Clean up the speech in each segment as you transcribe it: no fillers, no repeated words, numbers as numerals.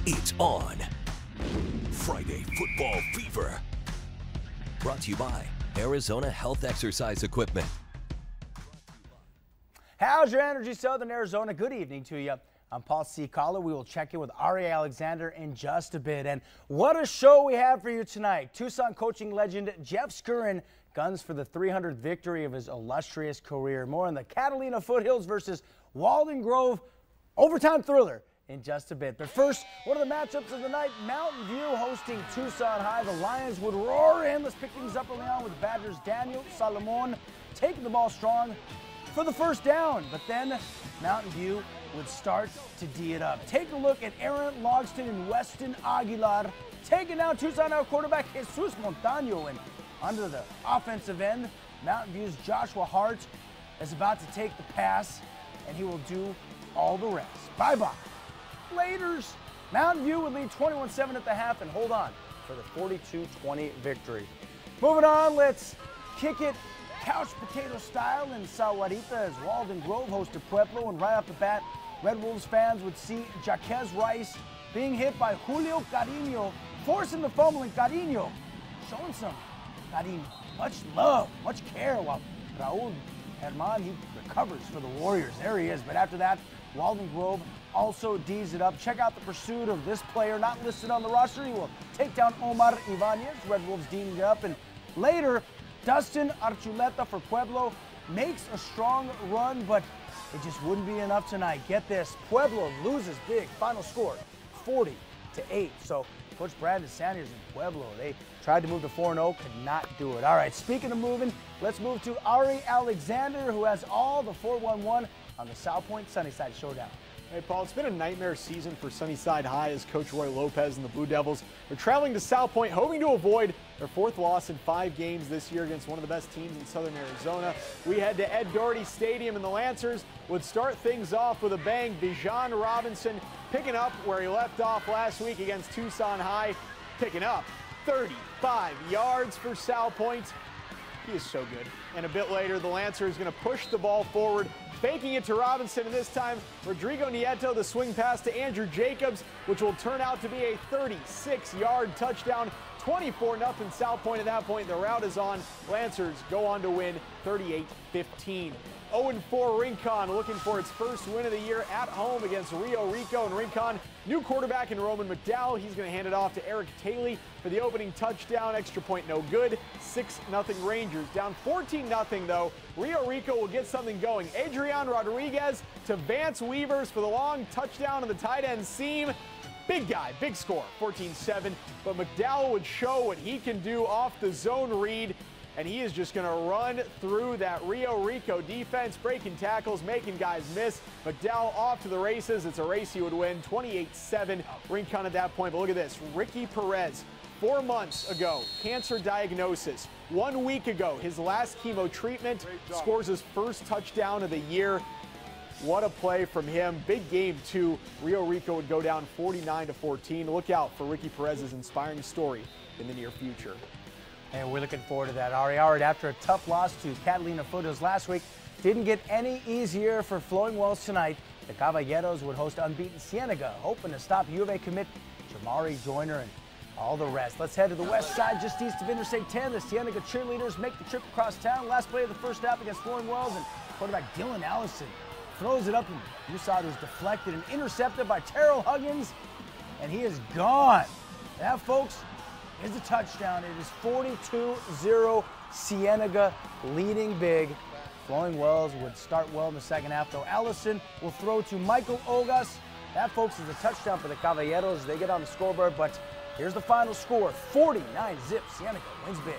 It's on. Friday Football Fever. Brought to you by Arizona Health Exercise Equipment. How's your energy, Southern Arizona? Good evening to you. I'm Paul C. Collar. We will check in with Ari Alexander in just a bit. And what a show we have for you tonight. Tucson coaching legend Jeff Skurin guns for the 300th victory of his illustrious career. More on the Catalina Foothills versus Walden Grove overtime thriller in just a bit. But first, one of the matchups of the night, Mountain View hosting Tucson High. The Lions would roar in. Let's pick things up early on with Badgers' Daniel Salomon taking the ball strong for the first down. But then Mountain View would start to D it up. Take a look at Aaron Logston and Weston Aguilar taking down Tucson High quarterback Jesus Montano. And under the offensive end, Mountain View's Joshua Hart is about to take the pass, and he will do all the rest. Bye-bye. Laters. Mountain View would lead 21-7 at the half and hold on for the 42-20 victory. Moving on, let's kick it couch potato style in Sahuarita as Walden Grove hosted Pueblo, and right off the bat, Red Wolves fans would see Jaquez Rice being hit by Julio Carino, forcing the fumble, and Carino showing some much love, much care, while Raul Herman, he recovers for the Warriors. There he is. But after that, Walden Grove also D's it up. Check out the pursuit of this player not listed on the roster. He will take down Omar Ibanez. Red Wolves D'ing it up. And later, Dustin Archuleta for Pueblo makes a strong run, but it just wouldn't be enough tonight. Get this, Pueblo loses big. Final score, 40-8. So Coach Brandon Sanders in Pueblo, they tried to move to 4-0, could not do it. All right, speaking of moving, let's move to Ari Alexander, who has all the 411 on the South Point Sunnyside Showdown. Hey, Paul, it's been a nightmare season for Sunnyside High as Coach Roy Lopez and the Blue Devils are traveling to South Point, hoping to avoid their fourth loss in 5 games this year against one of the best teams in Southern Arizona. We head to Ed Doherty Stadium, and the Lancers would start things off with a bang. Bijan Robinson picking up where he left off last week against Tucson High, picking up 35 yards for South Point. He is so good. And a bit later, the Lancer is going to push the ball forward, faking it to Robinson, and this time Rodrigo Nieto, the swing pass to Andrew Jacobs, which will turn out to be a 36-yard touchdown. 24-0 South Point at that point. The route is on. Lancers go on to win 38-15. 0-4 Rincon looking for its first win of the year at home against Rio Rico. And Rincon, new quarterback in Roman McDowell. He's going to hand it off to Eric Taylor for the opening touchdown. Extra point no good. 6-0 Rangers. Down 14-0 though. Rio Rico will get something going. Adrian Rodriguez to Vance Weavers for the long touchdown on the tight end seam. Big guy, big score, 14-7. But McDowell would show what he can do off the zone read, and he is just going to run through that Rio Rico defense, breaking tackles, making guys miss. McDowell off to the races. It's a race he would win, 28-7 Rincon at that point. But look at this, Ricky Perez, 4 months ago, cancer diagnosis. 1 week ago, his last chemo treatment, scores his first touchdown of the year. What a play from him. Big game, too. Rio Rico would go down 49-14. Look out for Ricky Perez's inspiring story in the near future. And we're looking forward to that. Ari, after a tough loss to Catalina Foothills last week, didn't get any easier for Flowing Wells tonight. The Caballeros would host unbeaten Cienega, hoping to stop U of A commit Jamari Joyner and all the rest. Let's head to the west side, just east of Interstate 10. The Cienega cheerleaders make the trip across town. Last play of the first half against Flowing Wells, and quarterback Dylan Allison throws it up, and you saw it was deflected and intercepted by Terrell Huggins, and he is gone. That, folks, is a touchdown. It is 42-0 Cienega leading big. Flowing Wells would start well in the second half, though. Allison will throw to Michael Ogas. That, folks, is a touchdown for the Caballeros. They get on the scoreboard, but here's the final score, 49-0. Cienega wins big.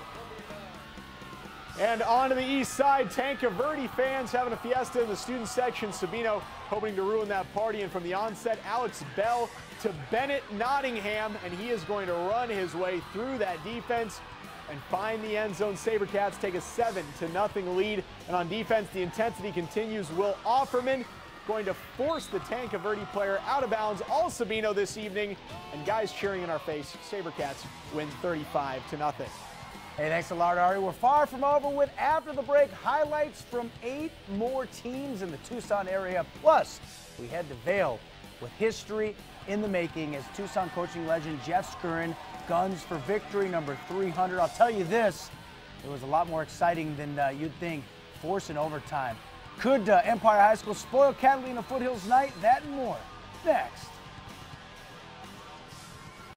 And on to the east side, Tanque Verde fans having a fiesta in the student section. Sabino hoping to ruin that party. And from the onset, Alex Bell to Bennett Nottingham, and he is going to run his way through that defense and find the end zone. SaberCats take a 7-0 lead. And on defense, the intensity continues. Will Offerman going to force the Tanque Verde player out of bounds. All Sabino this evening, and guys cheering in our face. SaberCats win 35-0. Hey, thanks a lot, Ari. We're far from over with, after the break, highlights from 8 more teams in the Tucson area. Plus, we head to Vail with history in the making as Tucson coaching legend Jeff Skurin guns for victory number 300. I'll tell you this, it was a lot more exciting than you'd think, forcing overtime. Could Empire High School spoil Catalina Foothills night? That and more next.